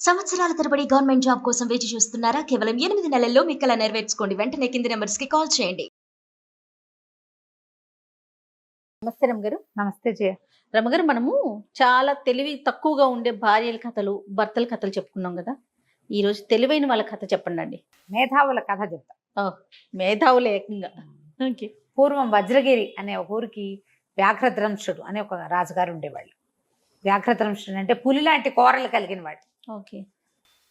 సంవత్సరాల తరబడి government job కోసం వేచి చూస్తున్నారా? కేవలం 8 నెలల్లో మీ కల నెరవేర్చుకోండి. వెంటనే కింది నంబర్స్‌కి కాల్ చేయండి. నమస్తే రమగారు. నమస్తే జయ. రమగారు, మనము చాలా తెలివి తక్కువగా ఉండే భార్యల కథలు, భర్తల కథలు చెప్పుకున్నాం కదా. ఈ రోజు తెలివైన వాళ్ళ కథ చెప్పండి. మేధావుల కథ చెప్తా. మేధావులు ఏకంగా. ఓకే. పూర్వం వజ్రగిరి అనే ఒక ఊరికి వ్యాఘ్రద్రంశుడు అనే ఒక రాజుగారు ఉండేవాళ్ళు. వ్యాఘ్రద్రంశుడు అంటే పులి లాంటి కోరలు కలిగిన వాడు. ఓకే.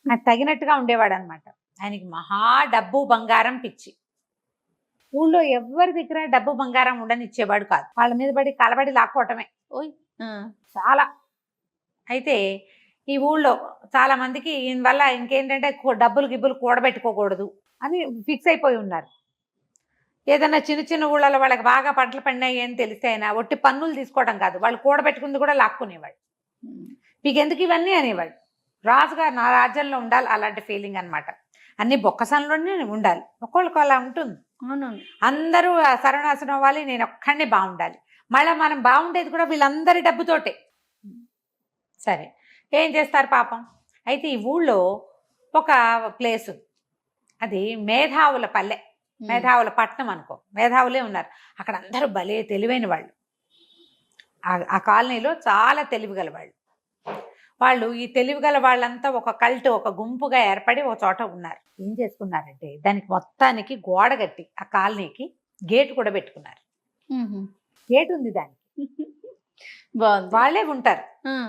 ఆయన తగినట్టుగా ఉండేవాడు అనమాట. ఆయనకి మహా డబ్బు బంగారం పిచ్చి. ఊళ్ళో ఎవరి దగ్గర డబ్బు బంగారం ఉండనిచ్చేవాడు కాదు. వాళ్ళ మీద పడి కలబడి లాక్కోవటమే. ఓయ్. చాలా. అయితే ఈ ఊళ్ళో చాలా మందికి ఈయన వల్ల ఇంకేంటంటే డబ్బులు గిబ్బులు కూడబెట్టుకోకూడదు అని ఫిక్స్ అయిపోయి ఉన్నారు. ఏదన్నా చిన్న చిన్న ఊళ్ళలో వాళ్ళకి బాగా పంటలు పండినాయి అని తెలిస్తే అయినా ఒట్టి పన్నులు తీసుకోవడం కాదు, వాళ్ళు కూడబెట్టుకుంది కూడా లాక్కునేవాడు. మీకు ఎందుకు ఇవన్నీ అనేవాడు. రాజుగారు నా రాజ్యంలో ఉండాలి అలాంటి ఫీలింగ్ అనమాట. అన్ని బొక్కసంలోనే ఉండాలి. ఒక్కొక్కరికి అలా ఉంటుంది. అందరూ సర్వనాశనం అవ్వాలి, నేను ఒక్కడిని బాగుండాలి. మళ్ళీ మనం బాగుండేది కూడా వీళ్ళందరి డబ్బుతోటే. సరే, ఏం చేస్తారు పాపం. అయితే ఈ ఊళ్ళో ఒక ప్లేసు, అది మేధావుల పల్లె, మేధావుల పట్నం అనుకో. మేధావులే ఉన్నారు అక్కడ. అందరూ భలే తెలివైన వాళ్ళు. ఆ కాలనీలో చాలా తెలివిగల వాళ్ళు ఈ తెలివిగల వాళ్ళంతా ఒక కల్ట్, ఒక గుంపుగా ఏర్పడి ఒక చోట ఉన్నారు. ఏం చేసుకున్నారంటే దానికి మొత్తానికి గోడ కట్టి ఆ కాలనీకి గేటు కూడా పెట్టుకున్నారు. గేటు ఉంది దానికి. వాళ్ళే ఉంటారు.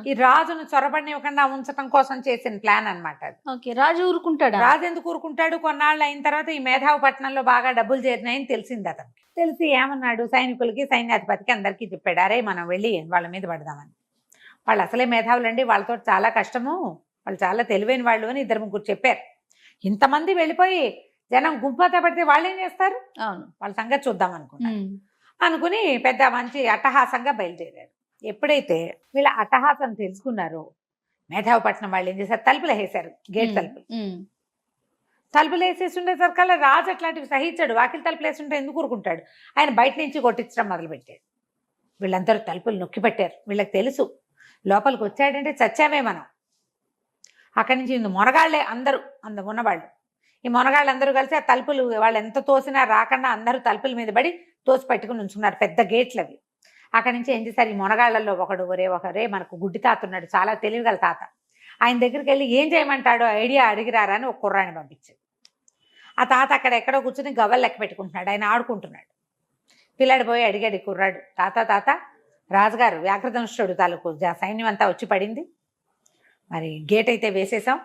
ఈ రాజును చొరబడినివ్వకుండా ఉంచడం కోసం చేసిన ప్లాన్ అనమాట అది. రాజు ఊరుకుంటాడు. రాజు ఎందుకు ఊరుకుంటాడు? కొన్నాళ్ళు అయిన తర్వాత ఈ మేధావి పట్టణంలో బాగా డబ్బులు చేరినాయని తెలిసింది అతనికి. తెలిసి ఏమన్నాడు, సైనికులకి సైన్యాధిపతికి అందరికీ చెప్పాడు, అరే మనం వెళ్ళి వాళ్ళ మీద పడదామని. వాళ్ళు అసలే మేధావులండి, వాళ్ళతో చాలా కష్టము, వాళ్ళు చాలా తెలివైన వాళ్ళు అని 2-3 చెప్పారు. ఇంతమంది వెళ్ళిపోయి జనం గుంపుతో పడితే వాళ్ళు ఏం చేస్తారు? అవును, వాళ్ళ సంగతి చూద్దాం అనుకుని పెద్ద మంచి అట్టహాసంగా బయలుదేరారు. ఎప్పుడైతే వీళ్ళ అట్టహాసం తెలుసుకున్నారో మేధావిపట్నం వాళ్ళు ఏం చేశారు, తలుపులు వేసారు. గేట్ తలుపులు వేసేసి ఉండేసరికల్లా రాజు అట్లాంటివి సహించాడు. వాకిలి తలుపులు వేస్తుంటే ఎందుకు ఊరుకుంటాడు? ఆయన బయట నుంచి కొట్టించడం మొదలుపెట్టాడు. వీళ్ళందరూ తలుపులు నొక్కి పెట్టారు. వీళ్ళకి తెలుసు లోపలికి వచ్చాడంటే చచ్చామే మనం. అక్కడి నుంచి మొనగాళ్లే అందరూ, ఉన్నవాళ్ళు. ఈ మొనగాళ్ళందరూ కలిసి ఆ తలుపులు వాళ్ళు ఎంత తోసినా రాకుండా అందరూ తలుపుల మీద పడి తోసి పట్టుకుని ఉంచుకున్నారు. పెద్ద గేట్లు అవి. అక్కడి నుంచి ఏం చేశారు, ఈ మొనగాళ్లలో ఒకరే మనకు గుడ్డి తాత ఉన్నాడు, చాలా తెలివిగల తాత. ఆయన దగ్గరికి వెళ్ళి ఏం చేయమంటాడో ఐడియా అడిగిరారా అని ఒక కుర్రాన్ని పంపించాడు. ఆ తాత అక్కడ ఎక్కడో కూర్చుని గవ్వలు లెక్క పెట్టుకుంటున్నాడు. ఆయన ఆడుకుంటున్నాడు. పిల్లాడు పోయి అడిగాడు ఈ కుర్రాడు, తాత రాజుగారు వ్యాఘ్రదంశుడు తాలూకు సైన్యం అంతా వచ్చి పడింది, మరి గేట్ అయితే వేసేసాం,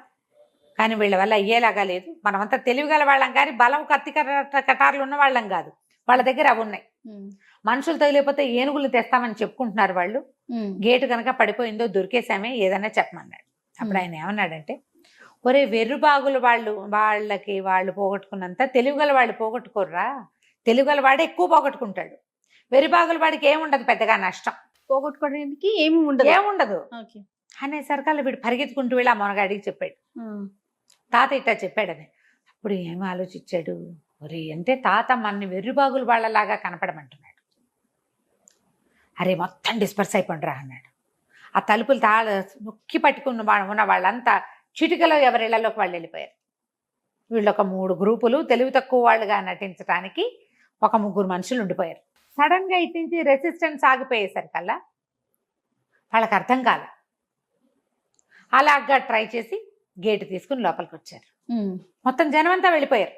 కానీ వీళ్ళ వల్ల అయ్యేలాగా లేదు. మనమంతా తెలివిగల వాళ్ళం కానీ బలం కత్తి కటార్లు ఉన్న వాళ్ళం కాదు. వాళ్ళ దగ్గర అవి ఉన్నాయి. మనుషులు తగిలిపోతే ఏనుగులు తెస్తామని చెప్పుకుంటున్నారు వాళ్ళు. గేటు కనుక పడిపోయిందో దొరికేసామే, ఏదైనా చెప్పమన్నాడు. అప్పుడు ఆయన ఏమన్నాడంటే, ఒరే వెర్రుబాగులు వాళ్ళు పోగొట్టుకున్నంత తెలివిగల వాళ్ళు పోగొట్టుకోర్రా. తెలివిగల వాడే ఎక్కువ పోగొట్టుకుంటాడు. వెర్రిబాగుల వాడికి ఏముండదు పెద్దగా నష్టం. పోగొట్టుకోవడానికి ఏముండదు అనేసరికల్లా వీడు పరిగెత్తుకుంటూ వెళ్ళి ఆ మొనగాడికి చెప్పాడు. తాత ఇట్టా చెప్పాడని. అప్పుడు ఏమి ఆలోచించాడు, ఒరే అంటే తాత మనని వెర్రిబాగులు వాళ్ళలాగా కనపడమంటున్నాడు. అరే మొత్తం డిస్పర్స్ అయిపోండిరా అన్నాడు. ఆ తలుపులు నొక్కి పట్టుకున్న ఉన్న వాళ్ళంతా చిటికలో ఎవరిళ్లలోకి వాళ్ళు వెళ్ళిపోయారు. వీళ్ళు ఒక 3 గ్రూపులు తెలివి తక్కువ వాళ్ళుగా నటించడానికి ఒక 3 మనుషులు ఉండిపోయారు. సడన్గా ఇటు నుంచి రెసిస్టెన్స్ ఆగిపోయేసరికల్లా వాళ్ళకి అర్థం కాల. అలాగా ట్రై చేసి గేటు తీసుకుని లోపలికి వచ్చారు. మొత్తం జనం అంతా వెళ్ళిపోయారు.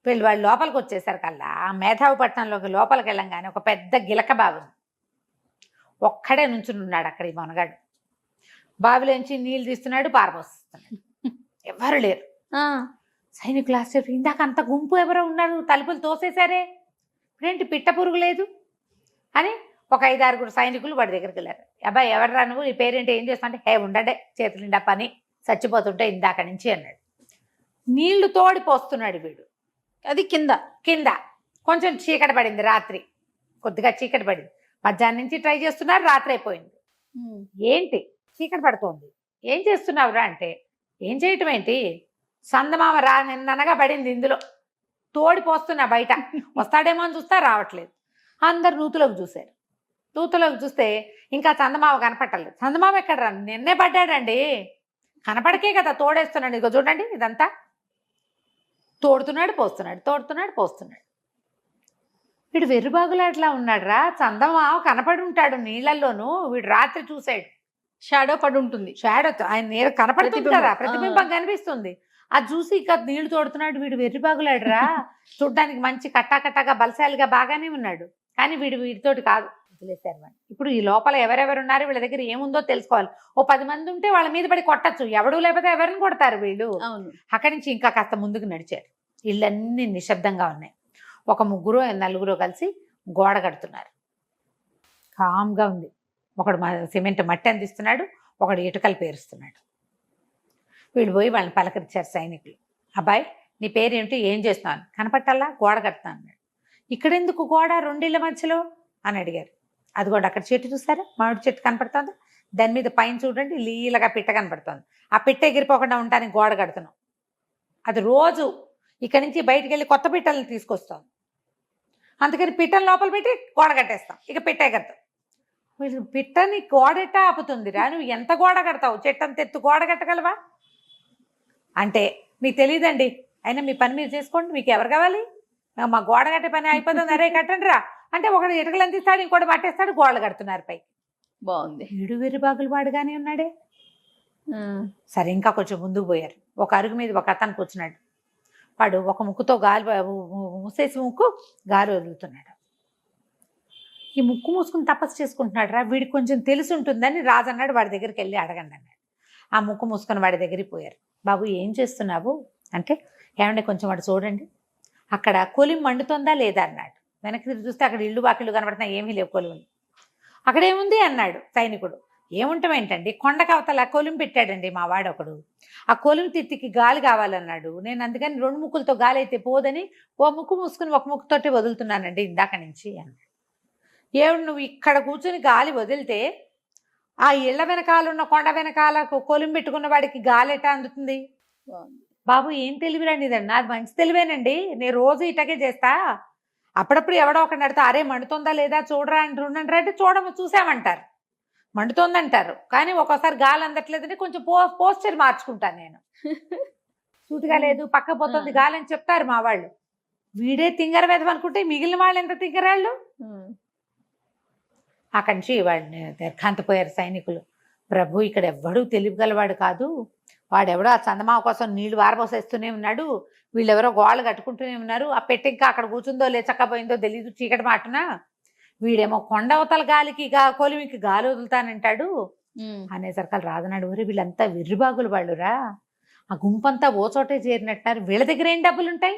వాళ్ళు లోపలికి వచ్చేసరికల్లా మేధావిపట్నంలోకి లోపలికి వెళ్ళంగానే ఒక పెద్ద గిలక బావి ఒక్కడే నుంచుని ఉన్నాడు అక్కడ. ఈ మొనగాడు బావిలోంచి నీళ్ళు తీస్తున్నాడు, పారబోస్తున్నాడు. ఎవరు లేరు. సైనికులు ఆశ్చర్యం, ఇందాక అంత గుంపు ఎవరో ఉన్నారు, తలుపులు తోసేశారే, ఇప్పుడేంటి పిట్ట పురుగు లేదు అని ఒక 5-6 సైనికులు వాడి దగ్గరికి వెళ్ళారు. అబ్బాయి ఎవర్రా నువ్వు, నీ పేరేంటి, ఏం చేస్తా అంటే, ఉండండే చేతులు నిండా పని, చచ్చిపోతుంటే ఇందాక నుంచి అన్నాడు. నీళ్లు తోడిపోస్తున్నాడు వీడు. అది కింద కొంచెం చీకటి పడింది, రాత్రి కొద్దిగా చీకటి పడింది. మధ్యాహ్నం నుంచి ట్రై చేస్తున్నారు, రాత్రి అయిపోయింది. ఏంటి చీకటి పడుతోంది, ఏం చేస్తున్నావురా అంటే, ఏం చేయటం ఏంటి, సందమామ నిన్ననగా పడింది ఇందులో, తోడిపోస్తున్నా బయట, వస్తాడేమో అని చూస్తా రావట్లేదు. అందరు నూతులోకి చూశారు. నూతులోకి చూస్తే ఇంకా చందమామ కనపట్టలేదు. చందమామ ఎక్కడ రా, నిన్నే పడ్డాడండి, కనపడకే కదా తోడేస్తున్నాడు. ఇదిగో చూడండి ఇదంతా తోడుతున్నాడు పోస్తున్నాడు. వీడు వెర్రిబాగులాట్లా ఉన్నాడు రా, చందమామ కనపడి ఉంటాడు నీళ్ళల్లోనూ. వీడు రాత్రి చూశాడు, షాడో పడి ఉంటుంది. షాడో ఆయన నీరు కనపడుతుంది కదా, ప్రతిబింబం. ప్రతిబింబం కనిపిస్తుంది. అది చూసి ఇక నీళ్లు తోడుతున్నాడు. వీడు వెర్రిబాగులాడు రా, చూడ్డానికి మంచి కట్టాకట్టాగా బలశాలిగా బాగానే ఉన్నాడు, కానీ వీడితోటి కాదు. వదిలేశారు వాడిని. ఇప్పుడు ఈ లోపల ఎవరెవరు ఉన్నారు, వీళ్ళ దగ్గర ఏముందో తెలుసుకోవాలి. ఓ 10 మంది ఉంటే వాళ్ళ మీద పడి కొట్టచ్చు, ఎవడు లేకపోతే ఎవరిని కొడతారు వీళ్ళు. అవును. అక్కడి నుంచి ఇంకా కాస్త ముందుకు నడిచారు. ఇళ్ళన్నీ నిశ్శబ్దంగా ఉన్నాయి. ఒక 3 4 కలిసి గోడ కడుతున్నారు. కామ్గా ఉంది. ఒకడు సిమెంట్ మట్టి అందిస్తున్నాడు, ఒకడు ఇటుకలు పేరుస్తున్నాడు. వీళ్ళు పోయి వాళ్ళని పలకరించారు సైనికులు. అబ్బాయి నీ పేరేమిటి, ఏం చేస్తున్నాను? కనపట్టాలా, గోడ కడతాను అన్నాడు. ఇక్కడెందుకు గోడ, 2 ఇళ్ళ మధ్యలో అని అడిగారు. అది కూడా అక్కడ చెట్టు చూసారా, మామిడి చెట్టు కనపడుతుంది, దాని మీద పైన చూడండి లీలగా పిట్ట కనపడుతుంది. ఆ పిట్ట ఎగిరిపోకుండా ఉండడానికి గోడ కడుతున్నాం. అది రోజు ఇక్కడి నుంచి బయటికి వెళ్ళి కొత్త పిట్టలను తీసుకొస్తాం, అందుకని పిట్టను లోపల పెట్టి గోడ కట్టేస్తాం, ఇక పిట్ట ఎగరతాం. పిట్టని గోడెట్ట ఆపుతుందిరా, నువ్వు ఎంత గోడ కడతావు, చెట్టంత ఎత్తు గోడ కట్టగలవా అంటే మీకు తెలియదండి, అయినా మీ పని మీరు చేసుకోండి, మీకు ఎవరు కావాలి, మా గోడ కట్టే పని అయిపోతుంది, అరే కట్టండి రా అంటే ఒకటి ఇటుకలు అందిస్తాడు, ఇంకోటి పట్టేస్తాడు, గోడలు కడుతున్నారు పైకి. బాగుంది. వీడు వెర్రిబాగులు వాడుగానే ఉన్నాడే. సరే ఇంకా కొంచెం ముందుకు పోయారు. ఒక అరుగు మీద ఒక అతను కూర్చున్నాడు. వాడు ఒక ముక్కుతో గాలి మూసేసి ముక్కు గాలి వదులుతున్నాడు. ఈ ముక్కు మూసుకుని తపస్సు చేసుకుంటున్నాడు రా, వీడికి కొంచెం తెలిసి ఉంటుందని రాజు అన్నాడు. వాడి దగ్గరికి వెళ్ళి అడగండి అన్నాడు. ఆ ముక్కు మూసుకొని వాడి దగ్గరికి పోయారు. బాబు ఏం చేస్తున్నావు అంటే, ఏమంటే కొంచెం వాడు చూడండి అక్కడ కొలిం మండుతుందా లేదా అన్నాడు. వెనక్కి తిరిగి చూస్తే అక్కడ ఇల్లు వాకిళ్ళు కనబడుతున్నాయి, ఏమీ లేవు కొలువులు. అక్కడేముంది అన్నాడు సైనికుడు. ఏముంటాం ఏంటండి, కొండకు అవతల కొలిం పెట్టాడండి మా వాడు ఒకడు, ఆ కొలిం తిత్తికి గాలి కావాలన్నాడు. నేను అందుకని 2 ముక్కులతో గాలి అయితే పోదని ఓ ముక్కు మూసుకుని ఒక ముక్కుతోటి వదులుతున్నానండి ఇందాక నుంచి అన్నాడు. ఏమిటి నువ్వు ఇక్కడ కూర్చుని గాలి వదిలితే ఆ ఇళ్ల వెనకాల ఉన్న కొండ వెనకాల కొలిం పెట్టుకున్న వాడికి గాలి ఎట్టా అందుతుంది? బాబు ఏం తెలివిరండి ఇదండి, నాది మంచి తెలివేనండి, నేను రోజు ఇటకే చేస్తా. అప్పుడప్పుడు ఎవడో ఒకటి నడితే అరే మండుతుందా లేదా చూడరా అంటుండండి అంటే చూసామంటారు, మండుతోందంటారు, కానీ ఒక్కోసారి గాలి అందట్లేదంటే కొంచెం పోస్చర్ మార్చుకుంటాను నేను. సూటిగా లేదు పక్క పోతుంది గాలి అని చెప్తారు మా వాళ్ళు. వీడే తింగర వేదం అనుకుంటే మిగిలిన వాళ్ళు ఎంత తింగరాళ్ళు. అక్కడి నుంచి వాడిని నిర్ఘాంతపోయారు సైనికులు. ప్రభు ఇక్కడ ఎవ్వడూ తెలివిగలవాడు కాదు, వాడెవడో ఆ చందమామ కోసం నీళ్లు వారబోసేస్తూనే ఉన్నాడు, వీళ్ళెవరో గోళ్ళు కట్టుకుంటూనే ఉన్నారు, ఆ పెట్టి ఇంకా అక్కడ కూర్చుందో లేచక్కపోయిందో తెలీదు చీకటి మాటన, వీడేమో కొండ అవతల గాలికి కొలిమికి గాలి వదులుతానంటాడు అనేసరికి రాదన్నాడు. ఊరే వీళ్ళంతా విర్రిబాగులు వాళ్ళురా, ఆ గుంపంతా ఓ చోటే చేరినట్టున్నారు, వీళ్ళ దగ్గర ఏం డబ్బులు ఉంటాయి,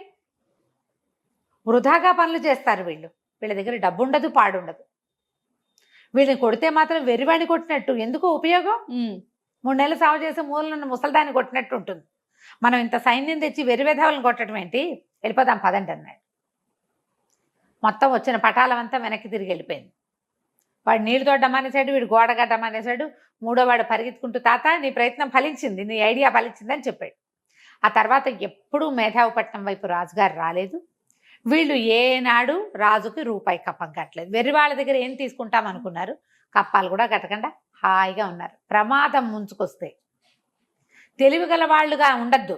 వృధాగా పనులు చేస్తారు వీళ్ళు, వీళ్ళ దగ్గర డబ్బు ఉండదు పాడుండదు. వీళ్ళని కొడితే మాత్రం వెర్రివాడిని కొట్టినట్టు, ఎందుకు ఉపయోగం, 3 నెలలు సాగు చేసి మూలనున్న ముసలిదాన్ని కొట్టినట్టు ఉంటుంది. మనం ఇంత సైన్యం తెచ్చి వెర్రివేధావులను కొట్టడం ఏంటి, వెళ్ళిపోదాం పదండి అన్నాడు. మొత్తం వచ్చిన పటాలం అంతా వెనక్కి తిరిగి వెళ్ళిపోయింది. వాడు నీళ్లు తోడమనేసాడు, వీడు గోడ కట్టమనేసాడు. 3వ వాడు పరిగెత్తుకుంటూ తాత నీ ప్రయత్నం ఫలించింది, నీ ఐడియా ఫలించింది అని చెప్పాడు. ఆ తర్వాత ఎప్పుడూ మేధావిపట్నం వైపు రాజుగారు రాలేదు. వీళ్ళు ఏనాడు రాజుకి రూపాయి కప్పం కట్టలేదు. వెర్రి వాళ్ళ దగ్గర ఏం తీసుకుంటాం అనుకున్నారు, కప్పాలు కూడా కట్టకుండా హాయిగా ఉన్నారు. ప్రమాదం ముంచుకొస్తే తెలివి గల వాళ్ళుగా ఉండద్దు,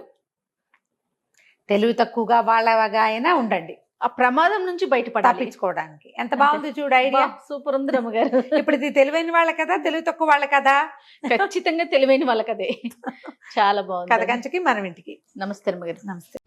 తెలివి తక్కువగా వాళ్ళగా అయినా ఉండండి, ఆ ప్రమాదం నుంచి బయటపడాలి, తప్పించుకోవడానికి. ఎంత బాగుంది చూడు ఐడియా, సూపర్ ఉంది రమ్మగారు. ఇప్పుడు ఇది తెలివైన వాళ్ళ కదా, తెలివి తక్కువ వాళ్ళ కదా, ఖచ్చితంగా తెలివైన వాళ్ళకదే. చాలా బాగుంది. కథ కంచికి మనం ఇంటికి. నమస్తే రమ్మగారు. నమస్తే.